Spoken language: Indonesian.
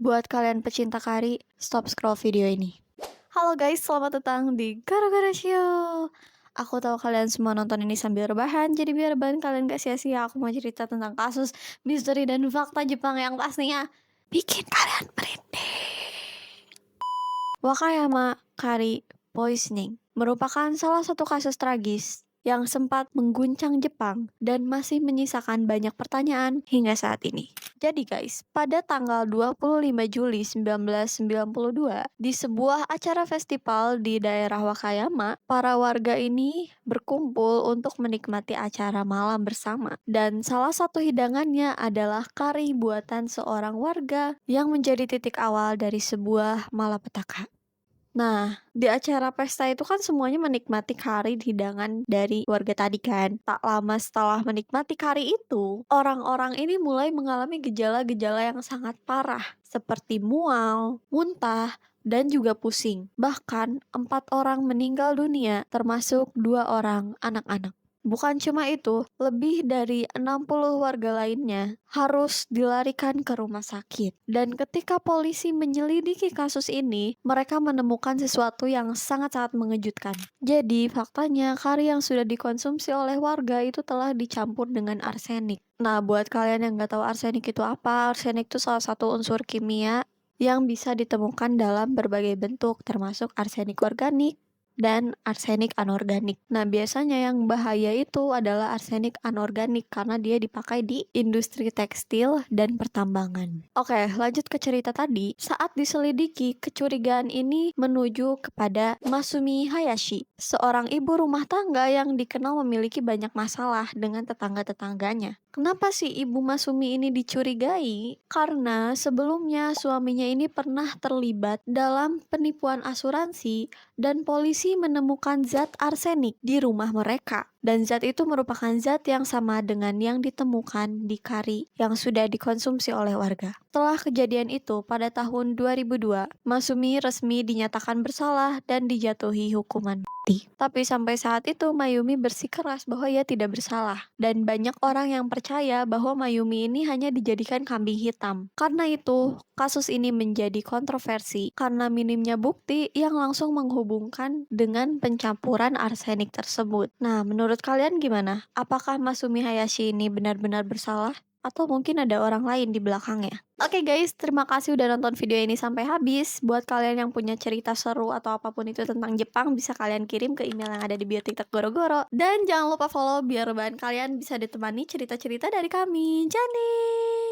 Buat kalian pecinta kari, stop scroll video ini. Halo guys, selamat datang di Gara-Gara Show. Aku tahu kalian semua nonton ini sambil rebahan, jadi biar rebahan kalian gak sia-sia, aku mau cerita tentang kasus misteri dan fakta Jepang yang pastinya bikin kalian merinding. Wakayama Kari Poisoning merupakan salah satu kasus tragis yang sempat mengguncang Jepang dan masih menyisakan banyak pertanyaan hingga saat ini. Jadi guys, pada tanggal 25 Juli 1992, di sebuah acara festival di daerah Wakayama, para warga ini berkumpul untuk menikmati acara malam bersama. Dan salah satu hidangannya adalah kari buatan seorang warga yang menjadi titik awal dari sebuah malapetaka. Nah, di acara pesta itu kan semuanya menikmati kari hidangan dari warga tadi kan. Tak lama setelah menikmati kari itu, orang-orang ini mulai mengalami gejala-gejala yang sangat parah, seperti mual, muntah, dan juga pusing. Bahkan 4 orang meninggal dunia, termasuk 2 orang anak-anak. Bukan cuma itu, lebih dari 60 warga lainnya harus dilarikan ke rumah sakit. Dan ketika polisi menyelidiki kasus ini, mereka menemukan sesuatu yang sangat-sangat mengejutkan. Jadi, faktanya kari yang sudah dikonsumsi oleh warga itu telah dicampur dengan arsenik. Nah, buat kalian yang nggak tahu arsenik itu apa, arsenik itu salah satu unsur kimia yang bisa ditemukan dalam berbagai bentuk, termasuk arsenik organik dan arsenik anorganik. Nah, biasanya yang bahaya itu adalah arsenik anorganik karena dia dipakai di industri tekstil dan pertambangan. Oke, lanjut ke cerita tadi. Saat diselidiki, kecurigaan ini menuju kepada Masumi Hayashi, seorang ibu rumah tangga yang dikenal memiliki banyak masalah dengan tetangga-tetangganya. Kenapa sih ibu Masumi ini dicurigai? Karena sebelumnya suaminya ini pernah terlibat dalam penipuan asuransi dan polisi menemukan zat arsenik di rumah mereka. Dan zat itu merupakan zat yang sama dengan yang ditemukan di kari yang sudah dikonsumsi oleh warga. Setelah kejadian itu, pada tahun 2002, Masumi resmi dinyatakan bersalah dan dijatuhi hukuman mati. Tapi sampai saat itu, Mayumi bersikeras bahwa ia tidak bersalah. Dan banyak orang yang percaya bahwa Mayumi ini hanya dijadikan kambing hitam. Karena itu, kasus ini menjadi kontroversi karena minimnya bukti yang langsung menghubungkan dengan pencampuran arsenik tersebut. Nah, menurut kalian gimana? Apakah Masumi Hayashi ini benar-benar bersalah? Atau mungkin ada orang lain di belakangnya? Oke guys, terima kasih udah nonton video ini sampai habis. Buat kalian yang punya cerita seru atau apapun itu tentang Jepang, bisa kalian kirim ke email yang ada di bio TikTok Goro-Goro. Dan jangan lupa follow biar bahan kalian bisa ditemani cerita-cerita dari kami. Jani!